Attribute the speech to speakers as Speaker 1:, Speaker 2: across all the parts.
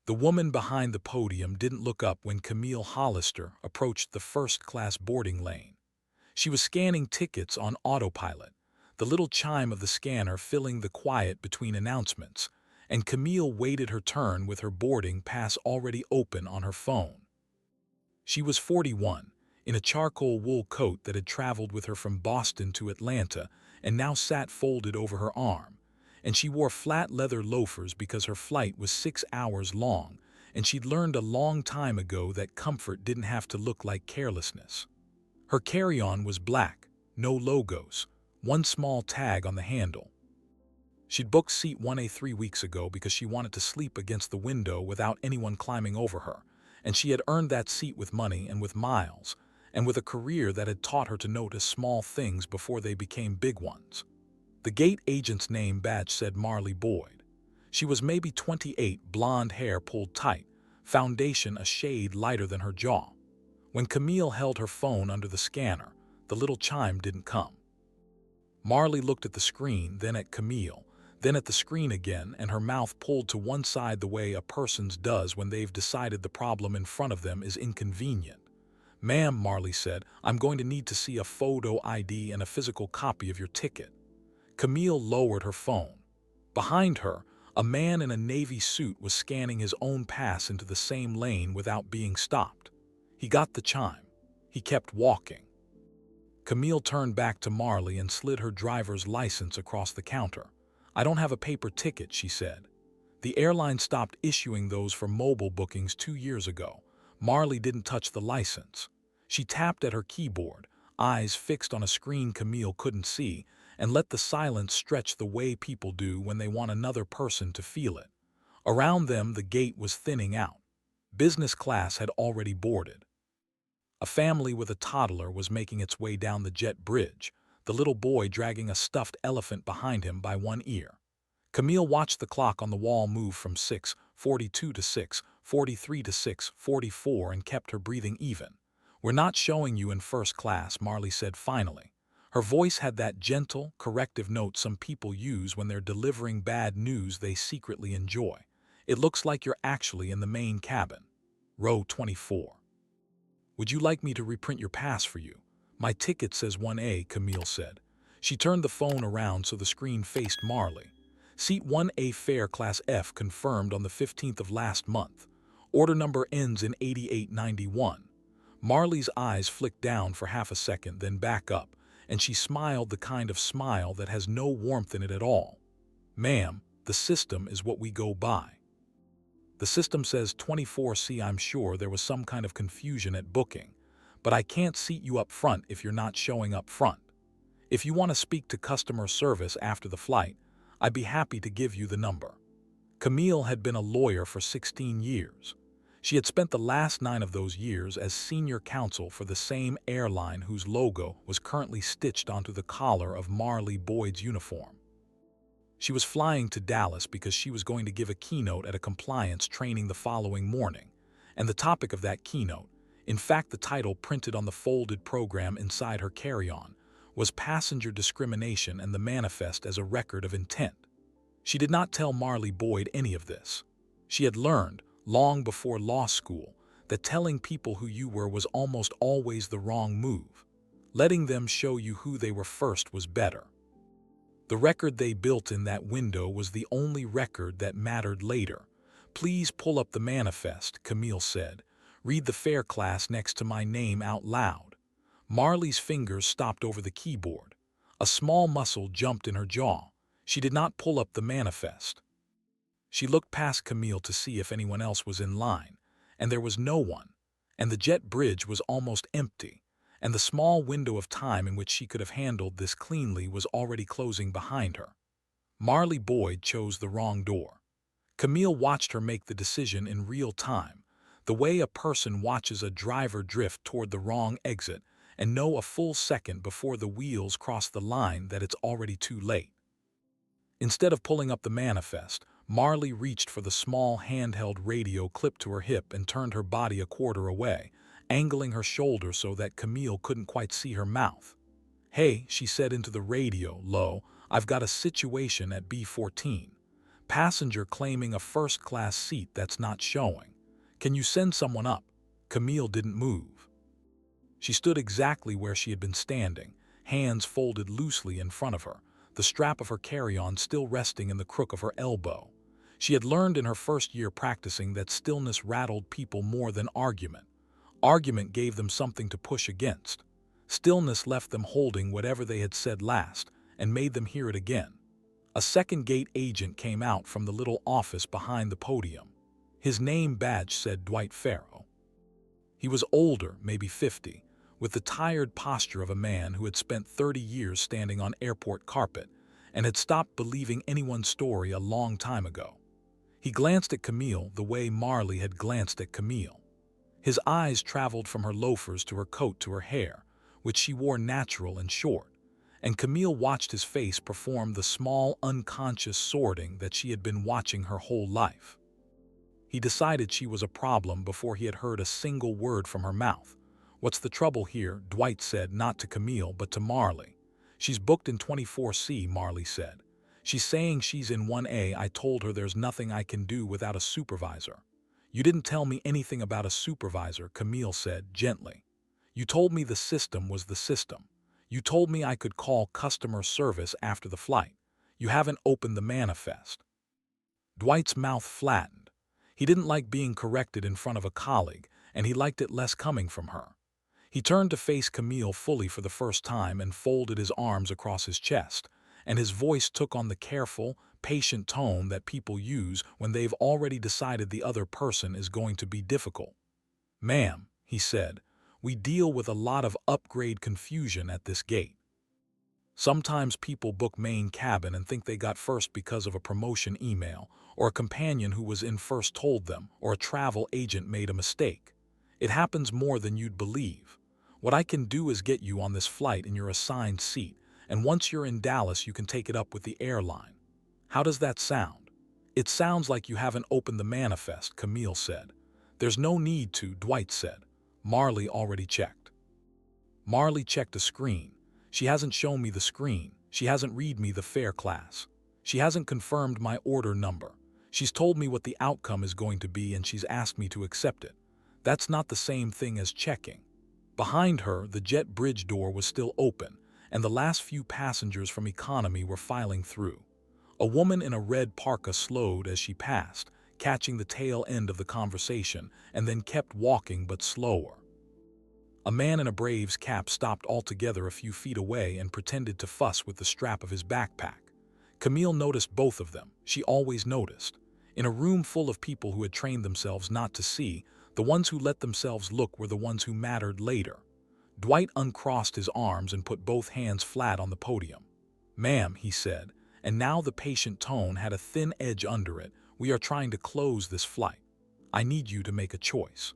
Speaker 1: The woman behind the podium didn't look up when Camille Hollister approached the first-class boarding lane. She was scanning tickets on autopilot, the little chime of the scanner filling the quiet between announcements, and Camille waited her turn with her boarding pass already open on her phone. She was 41, in a charcoal wool coat that had traveled with her from Boston to Atlanta and now sat folded over her arm, and she wore flat leather loafers because her flight was 6 hours long, and she'd learned a long time ago that comfort didn't have to look like carelessness. Her carry-on was black, no logos, one small tag on the handle. She'd booked seat 1A 3 weeks ago because she wanted to sleep against the window without anyone climbing over her, and she had earned that seat with money and with miles, and with a career that had taught her to notice small things before they became big ones. The gate agent's name badge said Marley Boyd. She was maybe 28, blonde hair pulled tight, foundation a shade lighter than her jaw. When Camille held her phone under the scanner, the little chime didn't come. Marley looked at the screen, then at Camille, then at the screen again, and her mouth pulled to one side the way a person's does when they've decided the problem in front of them is inconvenient. "Ma'am," Marley said, "I'm going to need to see a photo ID and a physical copy of your ticket." Camille lowered her phone. Behind her, a man in a navy suit was scanning his own pass into the same lane without being stopped. He got the chime. He kept walking. Camille turned back to Marley and slid her driver's license across the counter. "I don't have a paper ticket," she said. "The airline stopped issuing those for mobile bookings 2 years ago." Marley didn't touch the license. She tapped at her keyboard, eyes fixed on a screen Camille couldn't see, and let the silence stretch the way people do when they want another person to feel it. Around them, the gate was thinning out. Business class had already boarded. A family with a toddler was making its way down the jet bridge, the little boy dragging a stuffed elephant behind him by one ear. Camille watched the clock on the wall move from 6:42 to 6:43 to 6:44 and kept her breathing even. "We're not showing you in first class," Marley said finally. Her voice had that gentle, corrective note some people use when they're delivering bad news they secretly enjoy. "It looks like you're actually in the main cabin. Row 24. Would you like me to reprint your pass for you?" "My ticket says 1A, Camille said. She turned the phone around so the screen faced Marley. "Seat 1A, fare class F, confirmed on the 15th of last month. Order number ends in 8891. Marley's eyes flicked down for half a second, then back up, and she smiled the kind of smile that has no warmth in it at all. "Ma'am, the system is what we go by. The system says 24C. I'm sure there was some kind of confusion at booking, but I can't seat you up front if you're not showing up front. If you want to speak to customer service after the flight, I'd be happy to give you the number." Camille had been a lawyer for 16 years. She had spent the last 9 of those years as senior counsel for the same airline whose logo was currently stitched onto the collar of Marley Boyd's uniform. She was flying to Dallas because she was going to give a keynote at a compliance training the following morning, and the topic of that keynote, in fact the title printed on the folded program inside her carry-on, was passenger discrimination and the manifest as a record of intent. She did not tell Marley Boyd any of this. She had learned, long before law school, that telling people who you were was almost always the wrong move. Letting them show you who they were first was better. The record they built in that window was the only record that mattered later. "Please pull up the manifest," Camille said. "Read the fare class next to my name out loud." Marley's fingers stopped over the keyboard. A small muscle jumped in her jaw. She did not pull up the manifest. She looked past Camille to see if anyone else was in line, and there was no one, and the jet bridge was almost empty, and the small window of time in which she could have handled this cleanly was already closing behind her. Marley Boyd chose the wrong door. Camille watched her make the decision in real time, the way a person watches a driver drift toward the wrong exit and know a full second before the wheels cross the line that it's already too late. Instead of pulling up the manifest, Marley reached for the small handheld radio clipped to her hip and turned her body a quarter away, angling her shoulder so that Camille couldn't quite see her mouth. "Hey," she said into the radio, low, "I've got a situation at B14. Passenger claiming a first-class seat that's not showing. Can you send someone up? Camille didn't move. She stood exactly where she had been standing, hands folded loosely in front of her, the strap of her carry-on still resting in the crook of her elbow. She had learned in her first year practicing that stillness rattled people more than argument. Argument gave them something to push against. Stillness left them holding whatever they had said last and made them hear it again. A second gate agent came out from the little office behind the podium. His name badge said Dwight Farrow. He was older, maybe 50, with the tired posture of a man who had spent 30 years standing on airport carpet and had stopped believing anyone's story a long time ago. He glanced at Camille the way Marley had glanced at Camille. His eyes traveled from her loafers to her coat to her hair, which she wore natural and short, and Camille watched his face perform the small, unconscious sorting that she had been watching her whole life. He decided she was a problem before he had heard a single word from her mouth. "What's the trouble here?" Dwight said, not to Camille but to Marley. "She's booked in 24C, Marley said. "She's saying she's in 1A. I told her there's nothing I can do without a supervisor." "You didn't tell me anything about a supervisor," Camille said gently. "You told me the system was the system. You told me I could call customer service after the flight. You haven't opened the manifest." Dwight's mouth flattened. He didn't like being corrected in front of a colleague, and he liked it less coming from her. He turned to face Camille fully for the first time and folded his arms across his chest, and his voice took on the careful, patient tone that people use when they've already decided the other person is going to be difficult. "Ma'am," he said, "we deal with a lot of upgrade confusion at this gate. Sometimes people book main cabin and think they got first because of a promotion email, or a companion who was in first told them, or a travel agent made a mistake. It happens more than you'd believe. What I can do is get you on this flight in your assigned seat, and once you're in Dallas you can take it up with the airline. How does that sound?" "It sounds like you haven't opened the manifest," Camille said. "There's no need to," Dwight said. "Marley already checked." Marley checked a screen. "She hasn't shown me the screen. She hasn't read me the fare class. She hasn't confirmed my order number. She's told me what the outcome is going to be and she's asked me to accept it. That's not the same thing as checking." Behind her, the jet bridge door was still open, and the last few passengers from economy were filing through. A woman in a red parka slowed as she passed, catching the tail end of the conversation, and then kept walking but slower. A man in a Braves cap stopped altogether a few feet away and pretended to fuss with the strap of his backpack. Camille noticed both of them. She always noticed. In a room full of people who had trained themselves not to see, the ones who let themselves look were the ones who mattered later. Dwight uncrossed his arms and put both hands flat on the podium. "Ma'am," he said, and now the patient tone had a thin edge under it, "we are trying to close this flight. I need you to make a choice.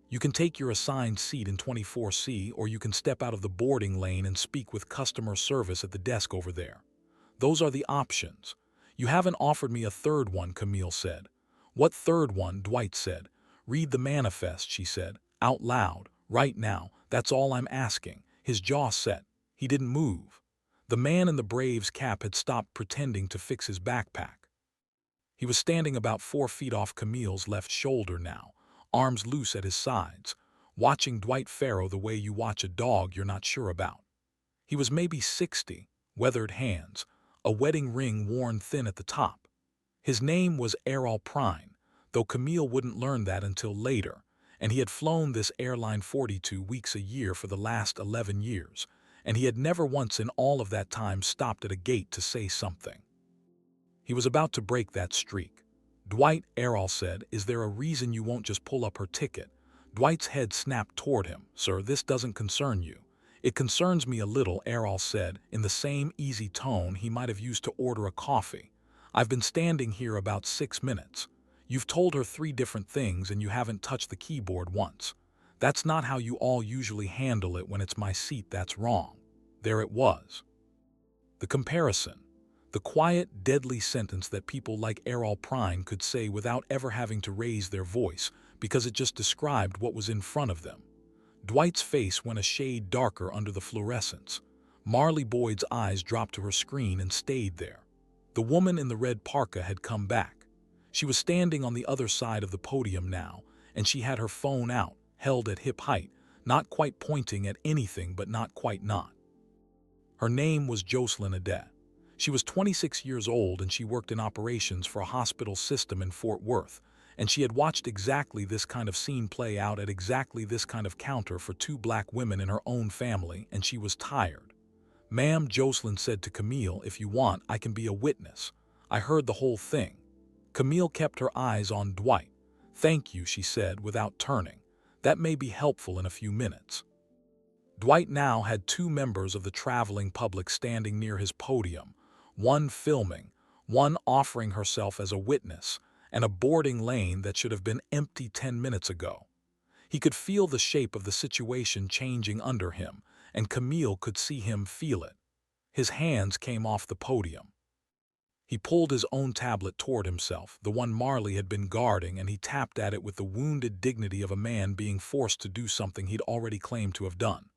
Speaker 1: You can take your assigned seat in 24C, or you can step out of the boarding lane and speak with customer service at the desk over there. Those are the options. You haven't offered me a third one," Camille said. "What third one?" Dwight said. "Read the manifest," she said, out loud, "right now. That's all I'm asking." His jaw set. He didn't move. The man in the Braves cap had stopped pretending to fix his backpack. He was standing about 4 feet off Camille's left shoulder now, arms loose at his sides, watching Dwight Farrow the way you watch a dog you're not sure about. He was maybe 60, weathered hands, a wedding ring worn thin at the top. His name was Errol Prine, though Camille wouldn't learn that until later, and he had flown this airline 42 weeks a year for the last 11 years, and he had never once in all of that time stopped at a gate to say something. He was about to break that streak. "Dwight," Errol said, "is there a reason you won't just pull up her ticket?" Dwight's head snapped toward him. "Sir, this doesn't concern you." "It concerns me a little," Errol said, in the same easy tone he might have used to order a coffee. "I've been standing here about 6 minutes. You've told her 3 different things and you haven't touched the keyboard once. That's not how you all usually handle it when it's my seat that's wrong." There it was. The comparison. The quiet, deadly sentence that people like Errol Prine could say without ever having to raise their voice, because it just described what was in front of them. Dwight's face went a shade darker under the fluorescence. Marley Boyd's eyes dropped to her screen and stayed there. The woman in the red parka had come back. She was standing on the other side of the podium now, and she had her phone out, held at hip height, not quite pointing at anything but not quite not. Her name was Jocelyn Ade. She was 26 years old and she worked in operations for a hospital system in Fort Worth, and she had watched exactly this kind of scene play out at exactly this kind of counter for two black women in her own family, and she was tired. "Ma'am," Jocelyn said to Camille, "if you want, I can be a witness. I heard the whole thing." Camille kept her eyes on Dwight. "Thank you," she said without turning. "That may be helpful in a few minutes." Dwight now had two members of the traveling public standing near his podium, one filming, one offering herself as a witness, and a boarding lane that should have been empty 10 minutes ago. He could feel the shape of the situation changing under him, and Camille could see him feel it. His hands came off the podium. He pulled his own tablet toward himself, the one Marley had been guarding, and he tapped at it with the wounded dignity of a man being forced to do something he'd already claimed to have done.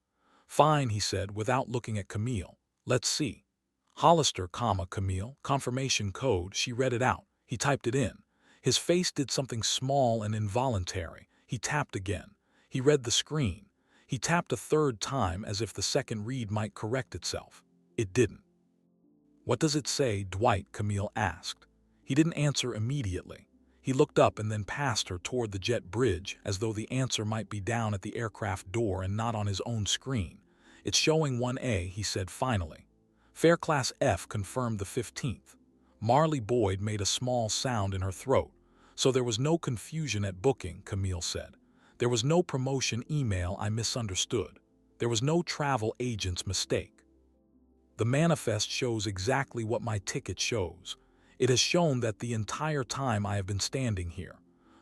Speaker 1: "Fine," he said, without looking at Camille. "Let's see." "Hollister, Camille, confirmation code." She read it out. He typed it in. His face did something small and involuntary. He tapped again. He read the screen. He tapped a third time as if the second read might correct itself. It didn't. "What does it say, Dwight?" Camille asked. He didn't answer immediately. He looked up and then past her toward the jet bridge, as though the answer might be down at the aircraft door and not on his own screen. "It's showing 1A, he said finally. "Fare Class F," confirmed the 15th. Marley Boyd made a small sound in her throat. "So there was no confusion at booking," Camille said. "There was no promotion email I misunderstood. There was no travel agent's mistake. The manifest shows exactly what my ticket shows. It has shown that the entire time I have been standing here."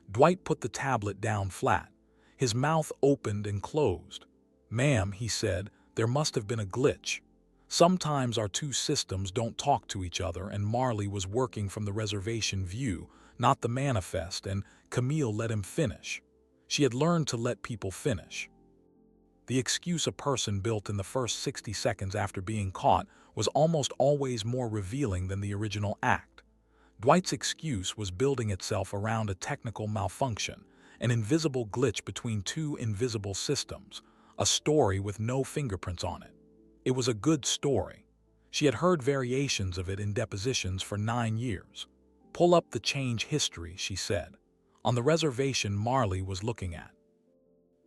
Speaker 1: Dwight put the tablet down flat. His mouth opened and closed. "Ma'am," he said, "there must have been a glitch. Sometimes our two systems don't talk to each other, and Marley was working from the reservation view, not the manifest," and Camille let him finish. She had learned to let people finish. The excuse a person built in the first 60 seconds after being caught was almost always more revealing than the original act. Dwight's excuse was building itself around a technical malfunction, an invisible glitch between two invisible systems, a story with no fingerprints on it. It was a good story. She had heard variations of it in depositions for 9 years. "Pull up the change history," she said. "On the reservation Marley was looking at.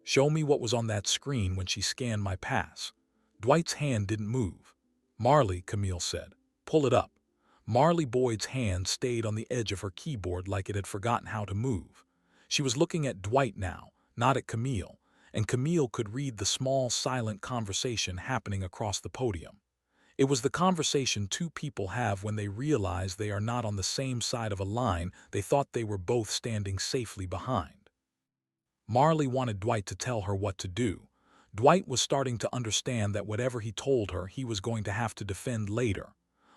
Speaker 1: Show me what was on that screen when she scanned my pass." Dwight's hand didn't move. "Marley," Camille said. "Pull it up." Marley Boyd's hand stayed on the edge of her keyboard like it had forgotten how to move. She was looking at Dwight now, not at Camille, and Camille could read the small, silent conversation happening across the podium. It was the conversation two people have when they realize they are not on the same side of a line they thought they were both standing safely behind. Marley wanted Dwight to tell her what to do. Dwight was starting to understand that whatever he told her, he was going to have to defend later.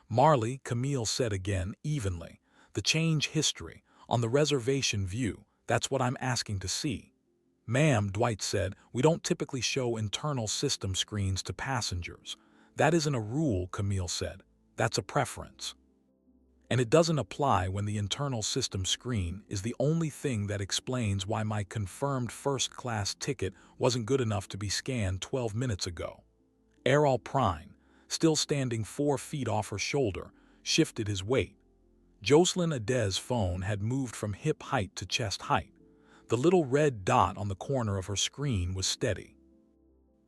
Speaker 1: "Marley," Camille said again, evenly. "The change history, on the reservation view, that's what I'm asking to see." "Ma'am," Dwight said, "we don't typically show internal system screens to passengers." "That isn't a rule," Camille said. "That's a preference. And it doesn't apply when the internal system screen is the only thing that explains why my confirmed first-class ticket wasn't good enough to be scanned 12 minutes ago." Errol Prine, still standing 4 feet off her shoulder, shifted his weight. Jocelyn Ade's phone had moved from hip height to chest height. The little red dot on the corner of her screen was steady.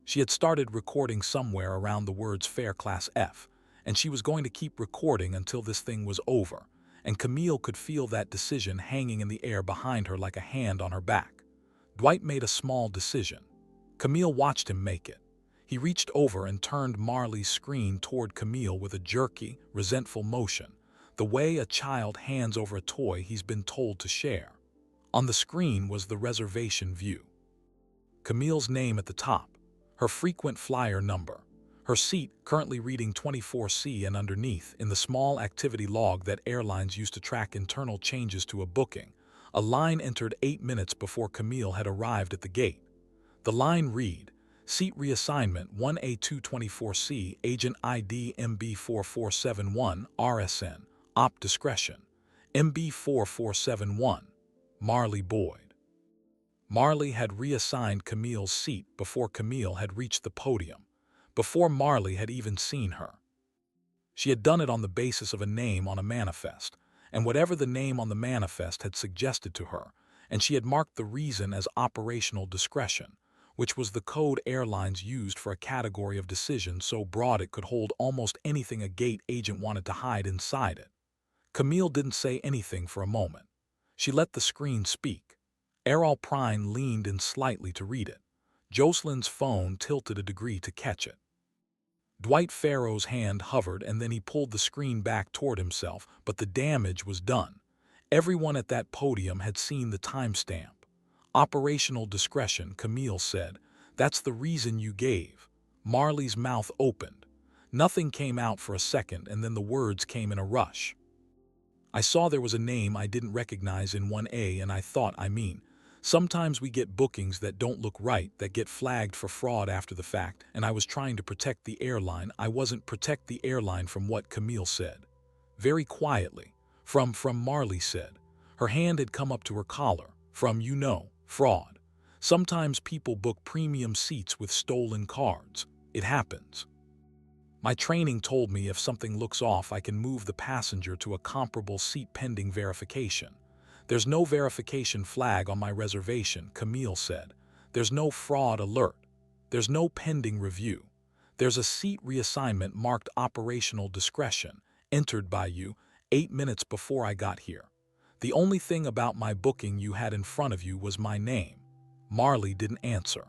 Speaker 1: She had started recording somewhere around the words "Fare Class F," and she was going to keep recording until this thing was over, and Camille could feel that decision hanging in the air behind her like a hand on her back. Dwight made a small decision. Camille watched him make it. He reached over and turned Marley's screen toward Camille with a jerky, resentful motion, the way a child hands over a toy he's been told to share. On the screen was the reservation view. Camille's name at the top, her frequent flyer number, her seat currently reading 24C, and underneath, in the small activity log that airlines use to track internal changes to a booking, a line entered 8 minutes before Camille had arrived at the gate. The line read, "Seat reassignment 1A224C, agent ID MB4471, RSN, Op Discretion, MB4471, Marley Boyd. Marley had reassigned Camille's seat before Camille had reached the podium, before Marley had even seen her. She had done it on the basis of a name on a manifest, and whatever the name on the manifest had suggested to her, and she had marked the reason as operational discretion, which was the code airlines used for a category of decision so broad it could hold almost anything a gate agent wanted to hide inside it. Camille didn't say anything for a moment. She let the screen speak. Errol Prine leaned in slightly to read it. Jocelyn's phone tilted a degree to catch it. Dwight Farrow's hand hovered and then he pulled the screen back toward himself, but the damage was done. Everyone at that podium had seen the timestamp. Operational discretion, Camille said. That's the reason you gave. Marley's mouth opened. Nothing came out for a second and then the words came in a rush. I saw there was a name I didn't recognize in 1A and I thought, sometimes we get bookings that don't look right, that get flagged for fraud after the fact, and I was trying to protect the airline. I wasn't protect the airline from what Camille said. Very quietly. From Marley said. Her hand had come up to her collar. From, fraud. Sometimes people book premium seats with stolen cards. It happens. My training told me if something looks off, I can move the passenger to a comparable seat pending verification. There's no verification flag on my reservation, Camille said. There's no fraud alert. There's no pending review. There's a seat reassignment marked operational discretion, entered by you 8 minutes before I got here. The only thing about my booking you had in front of you was my name. Marley didn't answer.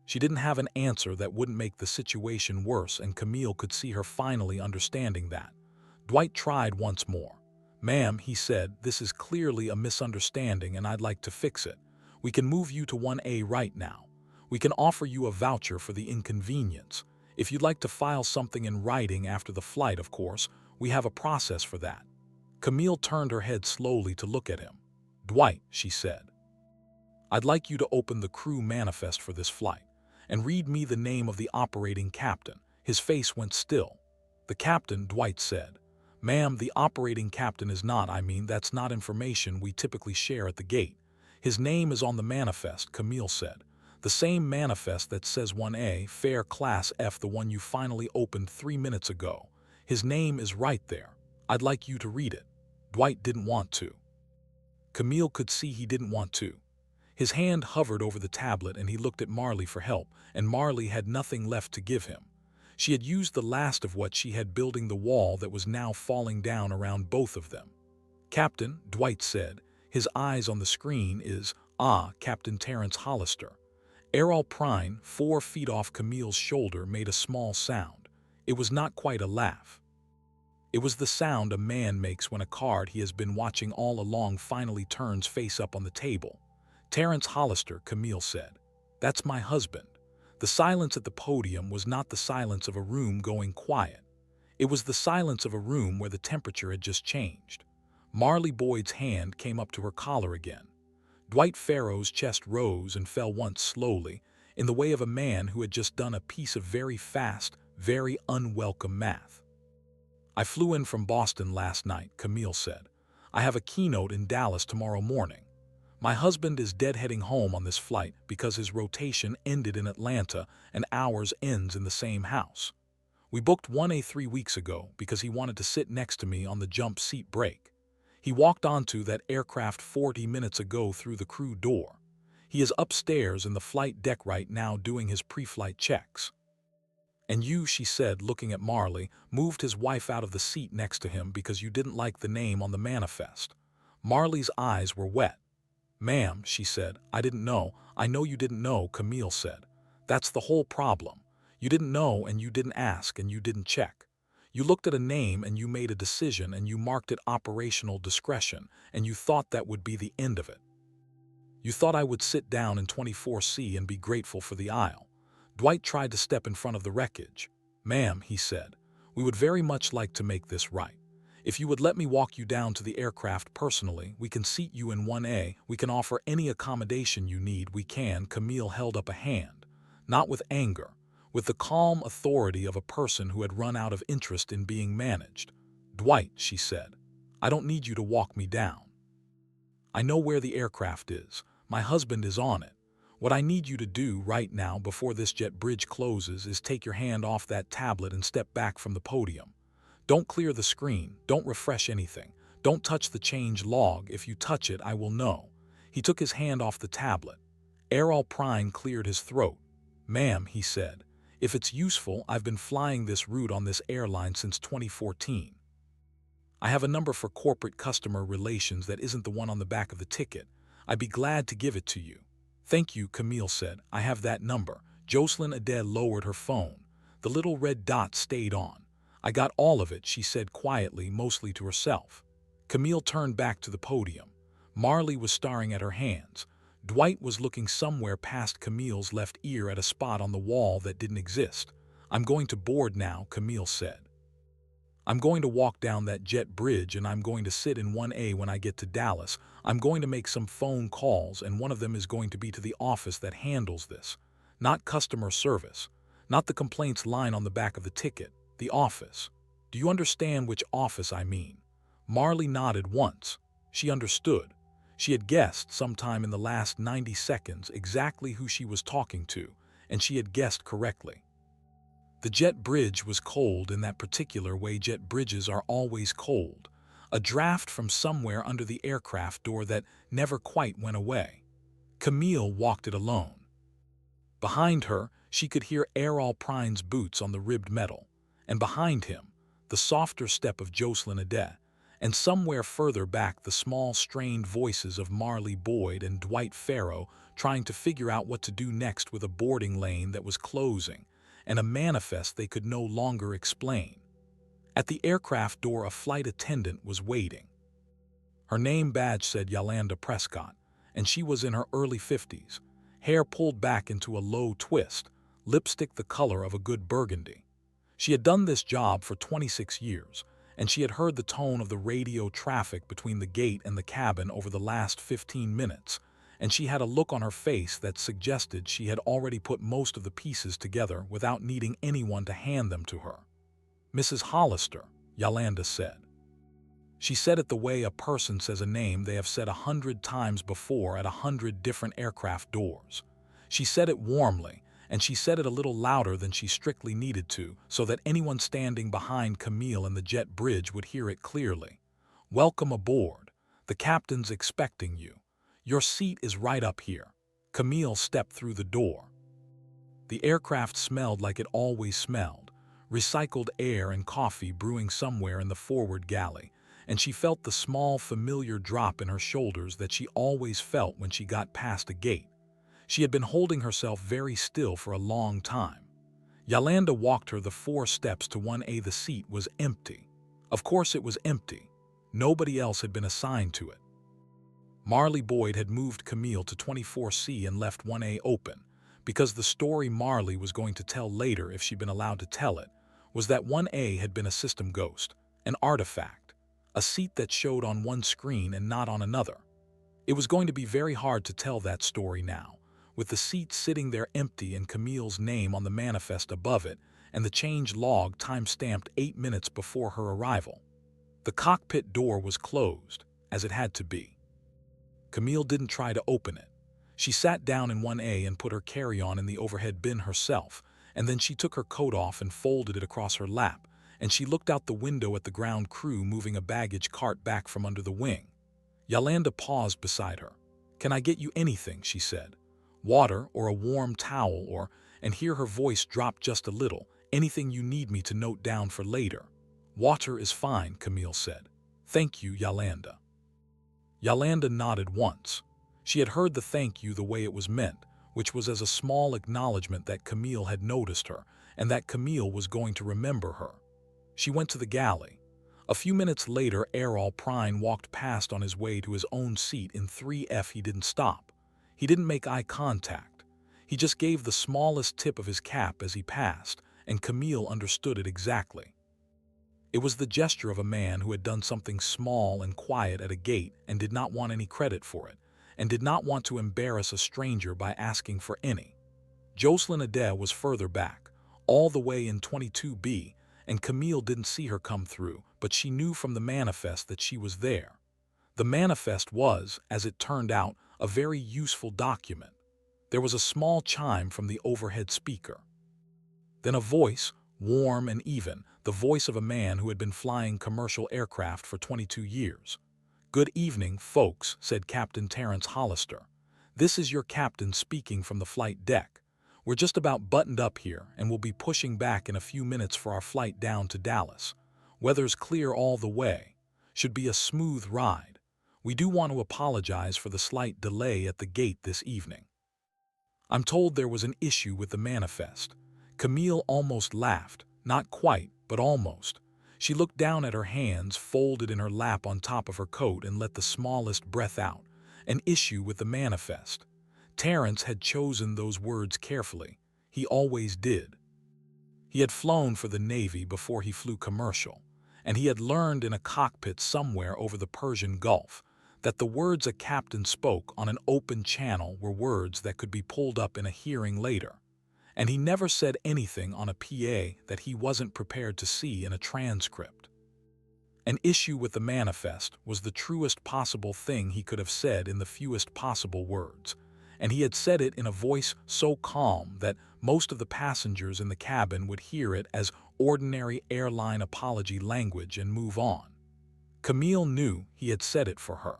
Speaker 1: She didn't have an answer that wouldn't make the situation worse, and Camille could see her finally understanding that. Dwight tried once more. Ma'am, he said, this is clearly a misunderstanding and I'd like to fix it. We can move you to 1A right now. We can offer you a voucher for the inconvenience. If you'd like to file something in writing after the flight, of course, we have a process for that. Camille turned her head slowly to look at him. Dwight, she said, I'd like you to open the crew manifest for this flight and read me the name of the operating captain. His face went still. The captain, Dwight said. Ma'am, the operating captain is not, that's not information we typically share at the gate. His name is on the manifest, Camille said. The same manifest that says 1A, fare class F, the one you finally opened 3 minutes ago. His name is right there. I'd like you to read it. Dwight didn't want to. Camille could see he didn't want to. His hand hovered over the tablet and he looked at Marley for help, and Marley had nothing left to give him. She had used the last of what she had building the wall that was now falling down around both of them. Captain, Dwight said, his eyes on the screen is, Captain Terrence Hollister. Errol Prine, 4 feet off Camille's shoulder, made a small sound. It was not quite a laugh. It was the sound a man makes when a card he has been watching all along finally turns face up on the table. Terrence Hollister, Camille said. That's my husband. The silence at the podium was not the silence of a room going quiet. It was the silence of a room where the temperature had just changed. Marley Boyd's hand came up to her collar again. Dwight Farrow's chest rose and fell once slowly, in the way of a man who had just done a piece of very fast, very unwelcome math. I flew in from Boston last night, Camille said. I have a keynote in Dallas tomorrow morning. My husband is deadheading home on this flight because his rotation ended in Atlanta and ours ends in the same house. We booked 1A 3 weeks ago because he wanted to sit next to me on the jump seat break. He walked onto that aircraft 40 minutes ago through the crew door. He is upstairs in the flight deck right now doing his pre-flight checks. And you, she said, looking at Marley, moved his wife out of the seat next to him because you didn't like the name on the manifest. Marley's eyes were wet. Ma'am, she said, I didn't know. I know you didn't know, Camille said. That's the whole problem. You didn't know and you didn't ask and you didn't check. You looked at a name and you made a decision and you marked it operational discretion and you thought that would be the end of it. You thought I would sit down in 24C and be grateful for the aisle. Dwight tried to step in front of the wreckage. Ma'am, he said, we would very much like to make this right. If you would let me walk you down to the aircraft personally, we can seat you in 1A, we can offer any accommodation you need, we can. Camille held up a hand, not with anger, with the calm authority of a person who had run out of interest in being managed. "Dwight," she said, "I don't need you to walk me down. I know where the aircraft is. My husband is on it. What I need you to do right now before this jet bridge closes is take your hand off that tablet and step back from the podium. Don't clear the screen. Don't refresh anything. Don't touch the change log. If you touch it, I will know." He took his hand off the tablet. Errol Prine cleared his throat. "Ma'am," he said, "if it's useful, I've been flying this route on this airline since 2014. I have a number for corporate customer relations that isn't the one on the back of the ticket. I'd be glad to give it to you." "Thank you," Camille said. "I have that number." Jocelyn Ade lowered her phone. The little red dot stayed on. "I got all of it," she said quietly, mostly to herself. Camille turned back to the podium. Marley was staring at her hands. Dwight was looking somewhere past Camille's left ear at a spot on the wall that didn't exist. "I'm going to board now," Camille said. "I'm going to walk down that jet bridge and I'm going to sit in 1A when I get to Dallas. I'm going to make some phone calls and one of them is going to be to the office that handles this. Not customer service. Not the complaints line on the back of the ticket. The office. Do you understand which office I mean?" Marley nodded once. She understood. She had guessed sometime in the last 90 seconds exactly who she was talking to, and she had guessed correctly. The jet bridge was cold in that particular way jet bridges are always cold. A draft from somewhere under the aircraft door that never quite went away. Camille walked it alone. Behind her, she could hear Errol Prine's boots on the ribbed metal, and behind him, the softer step of Jocelyn Ade, and somewhere further back the small strained voices of Marley Boyd and Dwight Farrow trying to figure out what to do next with a boarding lane that was closing, and a manifest they could no longer explain. At the aircraft door a flight attendant was waiting. Her name badge said Yolanda Prescott, and she was in her early 50s, hair pulled back into a low twist, lipstick the color of a good burgundy. She had done this job for 26 years, and she had heard the tone of the radio traffic between the gate and the cabin over the last 15 minutes, and she had a look on her face that suggested she had already put most of the pieces together without needing anyone to hand them to her. "Mrs. Hollister," Yolanda said. She said it the way a person says a name they have said 100 times before at 100 different aircraft doors. She said it warmly, and she said it a little louder than she strictly needed to, so that anyone standing behind Camille and the jet bridge would hear it clearly. "Welcome aboard. The captain's expecting you. Your seat is right up here." Camille stepped through the door. The aircraft smelled like it always smelled, recycled air and coffee brewing somewhere in the forward galley, and she felt the small familiar drop in her shoulders that she always felt when she got past a gate. She had been holding herself very still for a long time. Yolanda walked her the 4 steps to 1A. The seat was empty. Of course it was empty. Nobody else had been assigned to it. Marley Boyd had moved Camille to 24C and left 1A open, because the story Marley was going to tell later, if she'd been allowed to tell it, was that 1A had been a system ghost, an artifact, a seat that showed on one screen and not on another. It was going to be very hard to tell that story now, with the seat sitting there empty and Camille's name on the manifest above it, and the change log time-stamped 8 minutes before her arrival. The cockpit door was closed, as it had to be. Camille didn't try to open it. She sat down in 1A and put her carry-on in the overhead bin herself, and then she took her coat off and folded it across her lap, and she looked out the window at the ground crew moving a baggage cart back from under the wing. Yolanda paused beside her. "Can I get you anything?" she said. "Water or a warm towel or," and here her voice dropped just a little, "anything you need me to note down for later." "Water is fine," Camille said. "Thank you, Yolanda." Yolanda nodded once. She had heard the thank you the way it was meant, which was as a small acknowledgement that Camille had noticed her, and that Camille was going to remember her. She went to the galley. A few minutes later, Errol Prine walked past on his way to his own seat in 3F. He didn't stop. He didn't make eye contact. He just gave the smallest tip of his cap as he passed, and Camille understood it exactly. It was the gesture of a man who had done something small and quiet at a gate and did not want any credit for it, and did not want to embarrass a stranger by asking for any. Jocelyn Ade was further back, all the way in 22B, and Camille didn't see her come through, but she knew from the manifest that she was there. The manifest was, as it turned out, a very useful document. There was a small chime from the overhead speaker. Then a voice, warm and even, the voice of a man who had been flying commercial aircraft for 22 years. "Good evening, folks," said Captain Terence Hollister. "This is your captain speaking from the flight deck. We're just about buttoned up here and we'll be pushing back in a few minutes for our flight down to Dallas. Weather's clear all the way. Should be a smooth ride. We do want to apologize for the slight delay at the gate this evening." I'm told there was an issue with the manifest. Camille almost laughed, not quite, but almost. She looked down at her hands folded in her lap on top of her coat and let the smallest breath out. An issue with the manifest. Terence had chosen those words carefully. He always did. He had flown for the Navy before he flew commercial, and he had learned in a cockpit somewhere over the Persian Gulf that the words a captain spoke on an open channel were words that could be pulled up in a hearing later. And he never said anything on a PA that he wasn't prepared to see in a transcript. An issue with the manifest was the truest possible thing he could have said in the fewest possible words, and he had said it in a voice so calm that most of the passengers in the cabin would hear it as ordinary airline apology language and move on. Camille knew he had said it for her.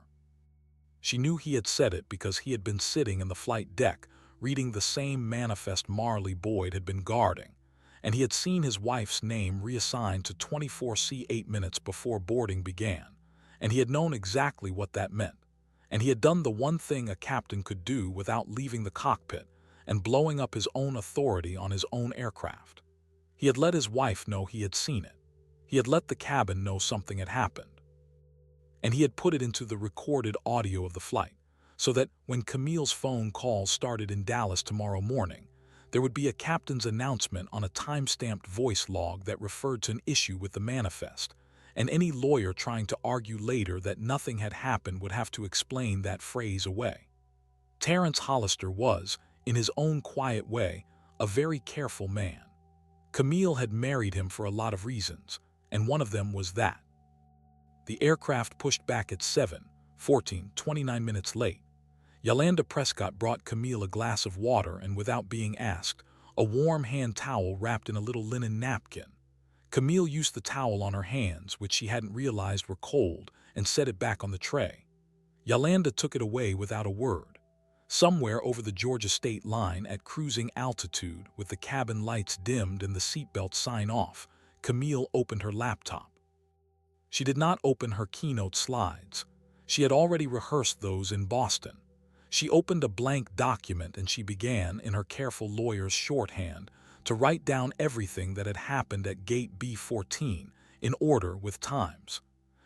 Speaker 1: She knew he had said it because he had been sitting in the flight deck reading the same manifest Marley Boyd had been guarding, and he had seen his wife's name reassigned to 24C 8 minutes before boarding began, and he had known exactly what that meant, and he had done the one thing a captain could do without leaving the cockpit and blowing up his own authority on his own aircraft. He had let his wife know he had seen it. He had let the cabin know something had happened. And he had put it into the recorded audio of the flight, so that when Camille's phone call started in Dallas tomorrow morning, there would be a captain's announcement on a time-stamped voice log that referred to an issue with the manifest, and any lawyer trying to argue later that nothing had happened would have to explain that phrase away. Terence Hollister was, in his own quiet way, a very careful man. Camille had married him for a lot of reasons, and one of them was that. The aircraft pushed back at 7:14, 29 minutes late. Yolanda Prescott brought Camille a glass of water and, without being asked, a warm hand towel wrapped in a little linen napkin. Camille used the towel on her hands, which she hadn't realized were cold, and set it back on the tray. Yolanda took it away without a word. Somewhere over the Georgia state line at cruising altitude, with the cabin lights dimmed and the seatbelt sign off, Camille opened her laptop. She did not open her keynote slides. She had already rehearsed those in Boston. She opened a blank document and she began, in her careful lawyer's shorthand, to write down everything that had happened at Gate B14 in order with times.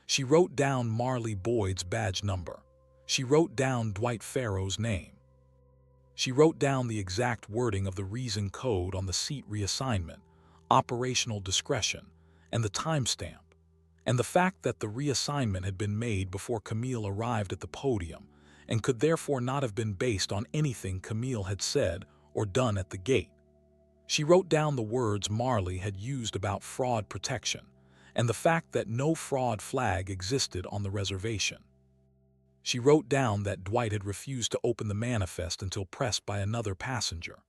Speaker 1: She wrote down Marley Boyd's badge number. She wrote down Dwight Farrow's name. She wrote down the exact wording of the reason code on the seat reassignment, operational discretion, and the timestamp, and the fact that the reassignment had been made before Camille arrived at the podium and could therefore not have been based on anything Camille had said or done at the gate. She wrote down the words Marley had used about fraud protection and the fact that no fraud flag existed on the reservation. She wrote down that Dwight had refused to open the manifest until pressed by another passenger.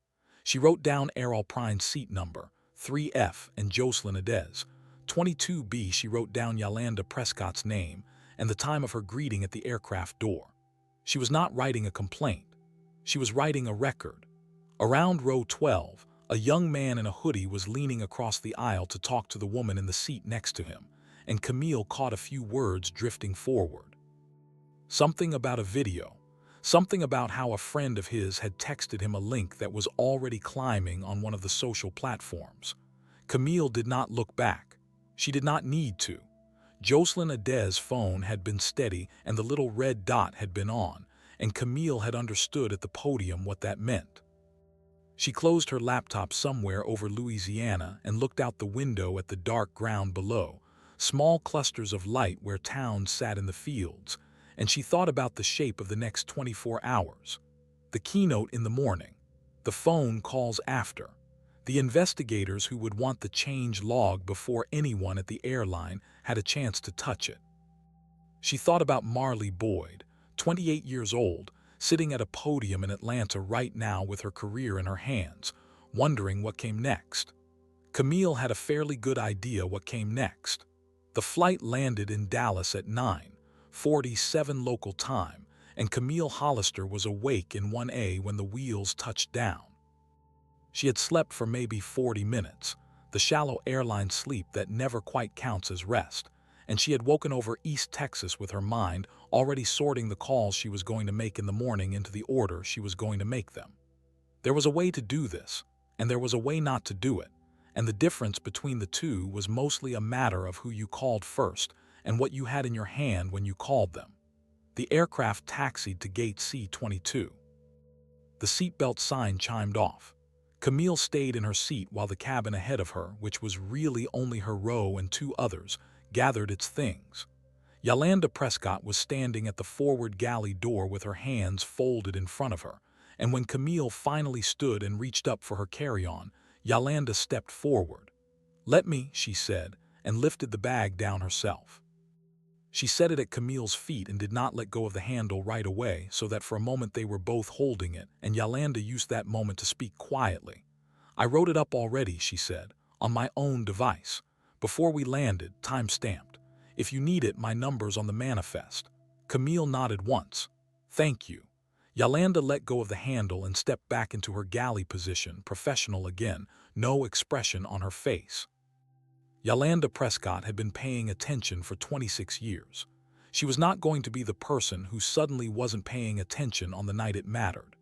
Speaker 1: She wrote down Errol Prine's seat number, 3F, and Jocelyn Adez, 22B. She wrote down Yolanda Prescott's name and the time of her greeting at the aircraft door. She was not writing a complaint. She was writing a record. Around row 12, a young man in a hoodie was leaning across the aisle to talk to the woman in the seat next to him, and Camille caught a few words drifting forward. Something about a video. Something about how a friend of his had texted him a link that was already climbing on one of the social platforms. Camille did not look back. She did not need to. Jocelyn Adez's phone had been steady and the little red dot had been on, and Camille had understood at the podium what that meant. She closed her laptop somewhere over Louisiana and looked out the window at the dark ground below, small clusters of light where towns sat in the fields, and she thought about the shape of the next 24 hours. The keynote in the morning. The phone calls after. The investigators who would want the change log before anyone at the airline had a chance to touch it. She thought about Marley Boyd, 28 years old, sitting at a podium in Atlanta right now with her career in her hands, wondering what came next. Camille had a fairly good idea what came next. The flight landed in Dallas at 9:47 local time, and Camille Hollister was awake in 1A when the wheels touched down. She had slept for maybe 40 minutes, the shallow airline sleep that never quite counts as rest, and she had woken over East Texas with her mind already sorting the calls she was going to make in the morning into the order she was going to make them. There was a way to do this, and there was a way not to do it, and the difference between the two was mostly a matter of who you called first and what you had in your hand when you called them. The aircraft taxied to gate C-22. The seatbelt sign chimed off. Camille stayed in her seat while the cabin ahead of her, which was really only her row and two others, gathered its things. Yolanda Prescott was standing at the forward galley door with her hands folded in front of her, and when Camille finally stood and reached up for her carry-on, Yolanda stepped forward. "Let me," she said, and lifted the bag down herself. She set it at Camille's feet and did not let go of the handle right away, so that for a moment they were both holding it, and Yolanda used that moment to speak quietly. "I wrote it up already," she said, "on my own device. Before we landed, time-stamped. If you need it, my number's on the manifest." Camille nodded once. "Thank you." Yolanda let go of the handle and stepped back into her galley position, professional again, no expression on her face. Yolanda Prescott had been paying attention for 26 years. She was not going to be the person who suddenly wasn't paying attention on the night it mattered.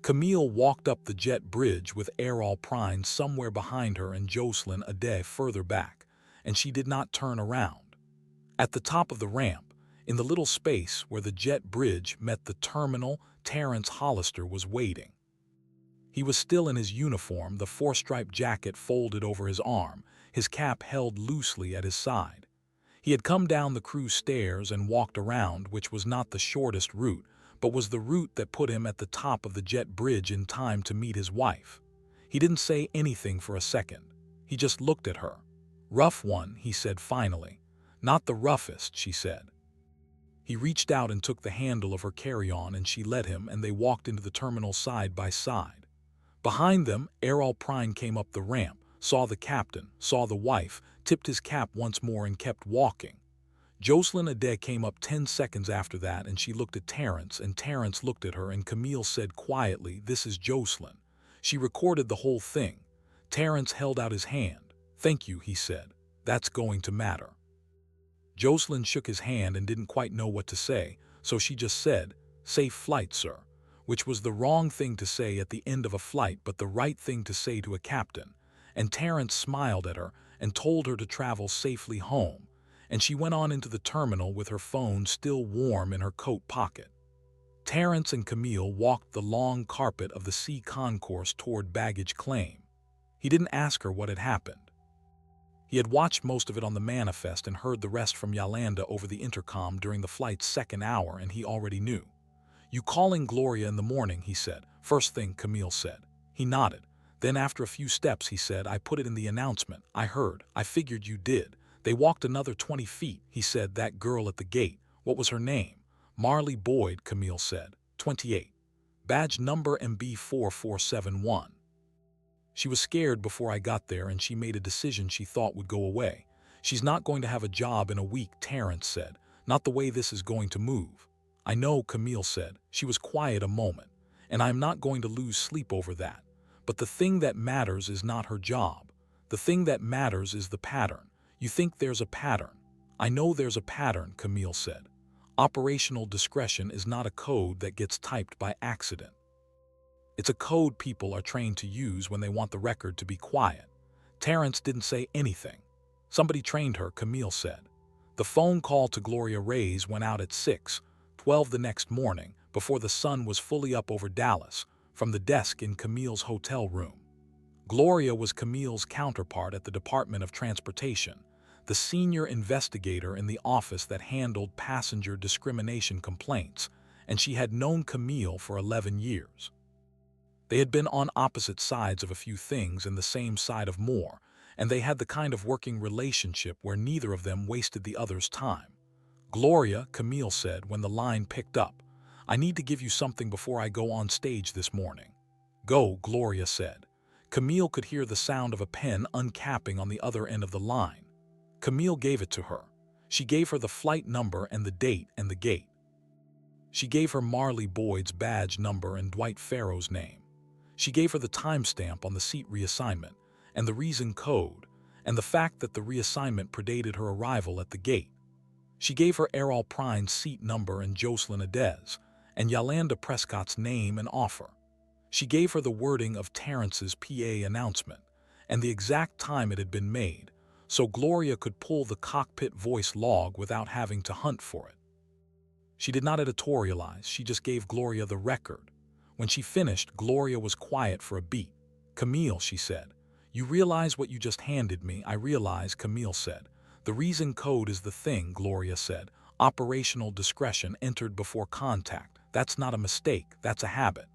Speaker 1: Camille walked up the jet bridge with Errol Prine somewhere behind her and Jocelyn Ade further back, and she did not turn around. At the top of the ramp, in the little space where the jet bridge met the terminal, Terrence Hollister was waiting. He was still in his uniform, the four-striped jacket folded over his arm, his cap held loosely at his side. He had come down the crew stairs and walked around, which was not the shortest route, but was the route that put him at the top of the jet bridge in time to meet his wife. He didn't say anything for a second. He just looked at her. "Rough one," he said finally. "Not the roughest," she said. He reached out and took the handle of her carry-on, and she let him, and they walked into the terminal side by side. Behind them, Errol Prine came up the ramp, saw the captain, saw the wife, tipped his cap once more and kept walking. Jocelyn Ade came up 10 seconds after that, and she looked at Terrence, and Terrence looked at her, and Camille said quietly, "This is Jocelyn." She recorded the whole thing. Terrence held out his hand. "Thank you," he said. "That's going to matter." Jocelyn shook his hand and didn't quite know what to say, so she just said, "Safe flight, sir," which was the wrong thing to say at the end of a flight but the right thing to say to a captain. And Terrence smiled at her and told her to travel safely home, and she went on into the terminal with her phone still warm in her coat pocket. Terrence and Camille walked the long carpet of the C concourse toward baggage claim. He didn't ask her what had happened. He had watched most of it on the manifest and heard the rest from Yolanda over the intercom during the flight's second hour, and he already knew. "You calling Gloria in the morning," he said. "First thing," Camille said. He nodded. Then after a few steps he said, "I put it in the announcement. I heard. I figured you did." They walked another 20 feet. He said, "That girl at the gate. What was her name?" "Marley Boyd," Camille said. 28. Badge number MB4471. "She was scared before I got there, and she made a decision she thought would go away. She's not going to have a job in a week," Terrence said. "Not the way this is going to move." "I know," Camille said. She was quiet a moment. "And I'm not going to lose sleep over that. But the thing that matters is not her job. The thing that matters is the pattern. You think there's a pattern." "I know there's a pattern," Camille said. "Operational discretion is not a code that gets typed by accident. It's a code people are trained to use when they want the record to be quiet." Terrence didn't say anything. "Somebody trained her," Camille said. The phone call to Gloria Reyes went out at 6:12 the next morning, before the sun was fully up over Dallas, from the desk in Camille's hotel room. Gloria was Camille's counterpart at the Department of Transportation, the senior investigator in the office that handled passenger discrimination complaints, and she had known Camille for 11 years. They had been on opposite sides of a few things and the same side of more, and they had the kind of working relationship where neither of them wasted the other's time. "Gloria," Camille said when the line picked up, "I need to give you something before I go on stage this morning." "Go," Gloria said. Camille could hear the sound of a pen uncapping on the other end of the line. Camille gave it to her. She gave her the flight number and the date and the gate. She gave her Marley Boyd's badge number and Dwight Farrow's name. She gave her the timestamp on the seat reassignment, and the reason code, and the fact that the reassignment predated her arrival at the gate. She gave her Errol Prine's seat number and Jocelyn Adez, and Yolanda Prescott's name and offer. She gave her the wording of Terrence's PA announcement, and the exact time it had been made, so Gloria could pull the cockpit voice log without having to hunt for it. She did not editorialize, she just gave Gloria the record. When she finished, Gloria was quiet for a beat. "Camille," she said, "you realize what you just handed me?" "I realize," Camille said. "The reason code is the thing," Gloria said. "Operational discretion entered before contact. That's not a mistake, that's a habit.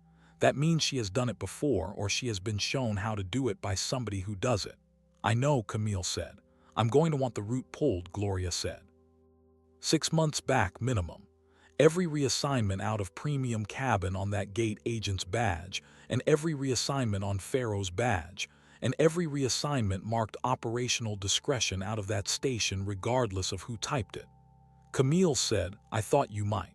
Speaker 1: That means she has done it before or she has been shown how to do it by somebody who does it." "I know," Camille said. "I'm going to want the route pulled," Gloria said. 6 months back minimum. Every reassignment out of premium cabin on that gate agent's badge, and every reassignment on Farrow's badge, and every reassignment marked operational discretion out of that station regardless of who typed it. Camille said, "I thought you might."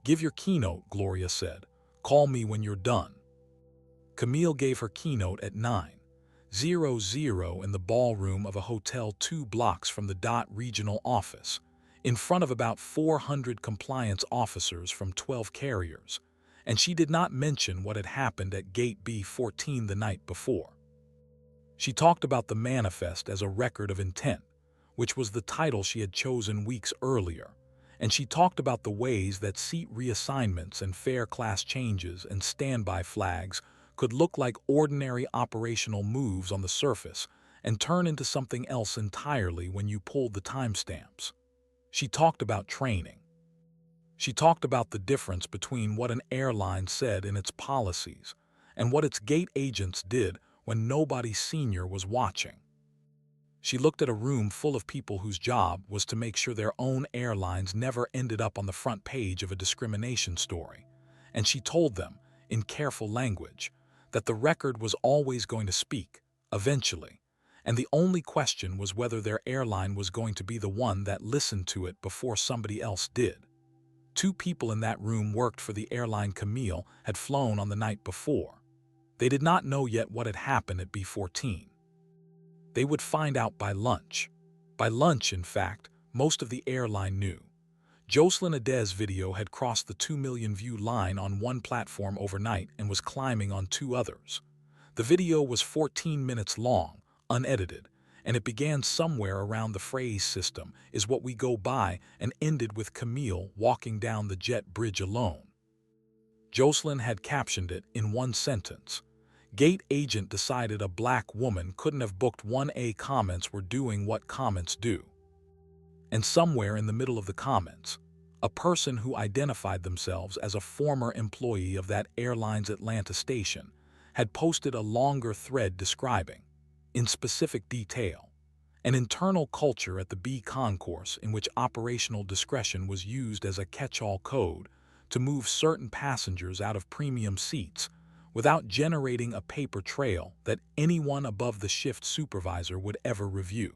Speaker 1: "Give your keynote," Gloria said. "Call me when you're done." Camille gave her keynote at 9:00 in the ballroom of a hotel 2 blocks from the DOT regional office, in front of about 400 compliance officers from 12 carriers, and she did not mention what had happened at Gate B14 the night before. She talked about the manifest as a record of intent, which was the title she had chosen weeks earlier, and she talked about the ways that seat reassignments and fare class changes and standby flags could look like ordinary operational moves on the surface and turn into something else entirely when you pulled the timestamps. She talked about training. She talked about the difference between what an airline said in its policies and what its gate agents did when nobody senior was watching. She looked at a room full of people whose job was to make sure their own airlines never ended up on the front page of a discrimination story, and she told them, in careful language, that the record was always going to speak, eventually, and the only question was whether their airline was going to be the one that listened to it before somebody else did. 2 people in that room worked for the airline Camille had flown on the night before. They did not know yet what had happened at B14. They would find out by lunch. By lunch, in fact, most of the airline knew. Jocelyn Adez's video had crossed the 2 million view line on one platform overnight and was climbing on 2 others. The video was 14 minutes long, unedited, and it began somewhere around the phrase "system is what we go by" and ended with Camille walking down the jet bridge alone. Jocelyn had captioned it in one sentence. Gate agent decided a black woman couldn't have booked 1A. Comments were doing what comments do. And somewhere in the middle of the comments, a person who identified themselves as a former employee of that airline's Atlanta station had posted a longer thread describing, in specific detail, an internal culture at the B concourse in which operational discretion was used as a catch-all code to move certain passengers out of premium seats without generating a paper trail that anyone above the shift supervisor would ever review.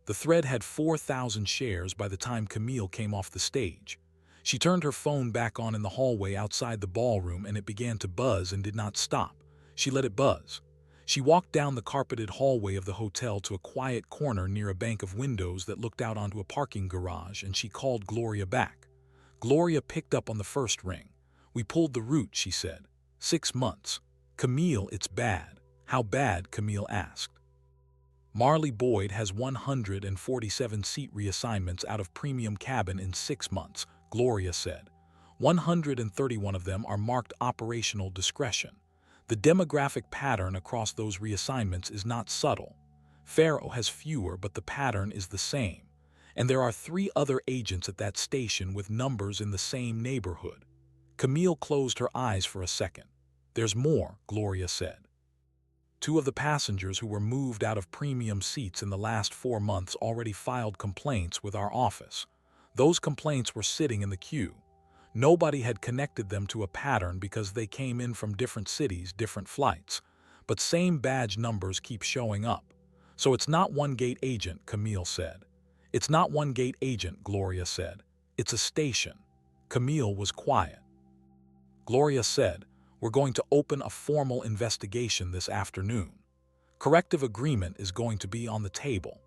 Speaker 1: The thread had 4,000 shares by the time Camille came off the stage. She turned her phone back on in the hallway outside the ballroom and it began to buzz and did not stop. She let it buzz. She walked down the carpeted hallway of the hotel to a quiet corner near a bank of windows that looked out onto a parking garage, and she called Gloria back. Gloria picked up on the first ring. "We pulled the route," she said. 6 months. "Camille, it's bad." "How bad?" Camille asked. "Marley Boyd has 147 seat reassignments out of premium cabin in 6 months, Gloria said. 131 of them are marked operational discretion. The demographic pattern across those reassignments is not subtle. Farrow has fewer, but the pattern is the same. And there are 3 other agents at that station with numbers in the same neighborhood." Camille closed her eyes for a second. There's more, Gloria said. Two of the passengers who were moved out of premium seats in the last 4 months already filed complaints with our office. Those complaints were sitting in the queue. Nobody had connected them to a pattern because they came in from different cities, different flights. But same badge numbers keep showing up. So it's not one gate agent, Camille said. It's not one gate agent, Gloria said. It's a station. Camille was quiet. Gloria said, "We're going to open a formal investigation this afternoon. Corrective agreement is going to be on the table.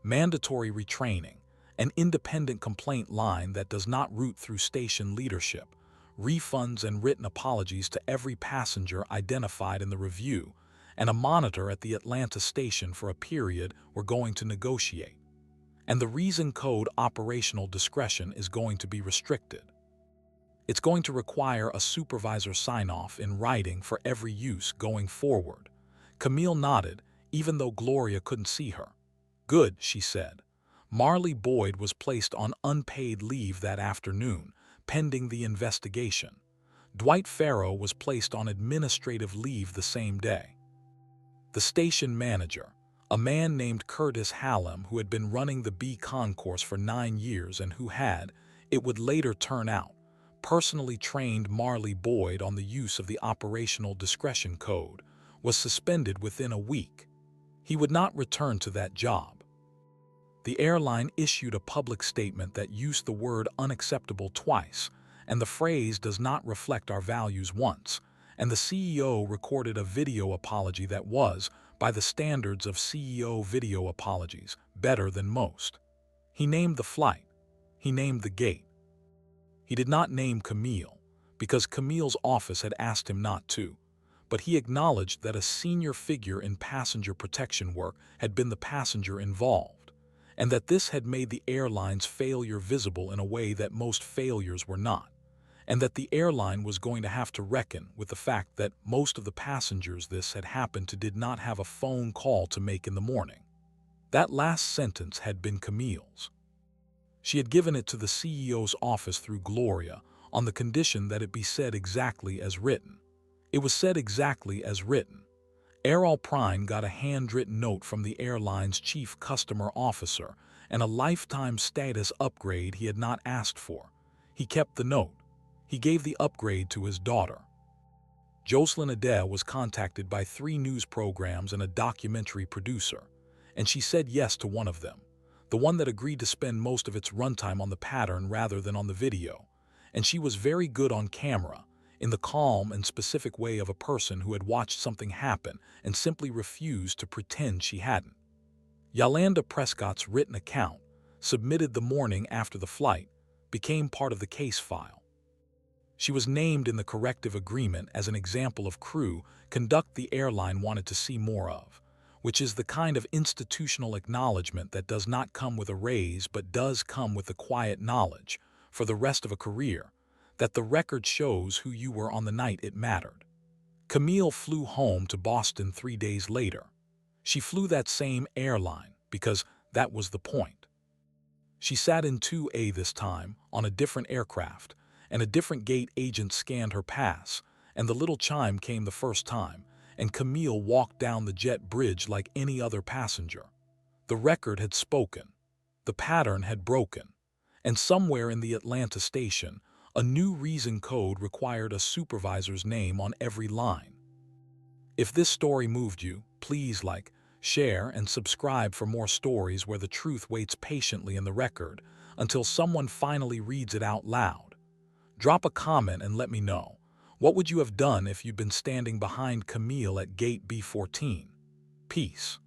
Speaker 1: Mandatory retraining, an independent complaint line that does not route through station leadership, refunds and written apologies to every passenger identified in the review, and a monitor at the Atlanta station for a period we're going to negotiate. And the reason code operational discretion is going to be restricted. It's going to require a supervisor sign-off in writing for every use going forward." Camille nodded, even though Gloria couldn't see her. "Good," she said. Marley Boyd was placed on unpaid leave that afternoon, pending the investigation. Dwight Farrow was placed on administrative leave the same day. The station manager, a man named Curtis Hallam who had been running the B concourse for 9 years and who had, it would later turn out, personally trained Marley Boyd on the use of the operational discretion code, was suspended within a week. He would not return to that job. The airline issued a public statement that used the word unacceptable twice, and the phrase does not reflect our values once, and the CEO recorded a video apology that was, by the standards of CEO video apologies, better than most. He named the flight. He named the gate. He did not name Camille, because Camille's office had asked him not to, but he acknowledged that a senior figure in passenger protection work had been the passenger involved, and that this had made the airline's failure visible in a way that most failures were not, and that the airline was going to have to reckon with the fact that most of the passengers this had happened to did not have a phone call to make in the morning. That last sentence had been Camille's. She had given it to the CEO's office through Gloria on the condition that it be said exactly as written. It was said exactly as written. Errol Prine got a handwritten note from the airline's chief customer officer and a lifetime status upgrade he had not asked for. He kept the note. He gave the upgrade to his daughter. Jocelyn Adair was contacted by 3 news programs and a documentary producer, and she said yes to one of them, the one that agreed to spend most of its runtime on the pattern rather than on the video, and she was very good on camera, in the calm and specific way of a person who had watched something happen and simply refused to pretend she hadn't. Yolanda Prescott's written account, submitted the morning after the flight, became part of the case file. She was named in the corrective agreement as an example of crew conduct the airline wanted to see more of, which is the kind of institutional acknowledgement that does not come with a raise but does come with the quiet knowledge, for the rest of a career, that the record shows who you were on the night it mattered. Camille flew home to Boston 3 days later. She flew that same airline because that was the point. She sat in 2A this time on a different aircraft, and a different gate agent scanned her pass, and the little chime came the first time, and Camille walked down the jet bridge like any other passenger. The record had spoken. The pattern had broken. And somewhere in the Atlanta station, a new reason code required a supervisor's name on every line. If this story moved you, please like, share, and subscribe for more stories where the truth waits patiently in the record until someone finally reads it out loud. Drop a comment and let me know. What would you have done if you'd been standing behind Camille at gate B14? Peace.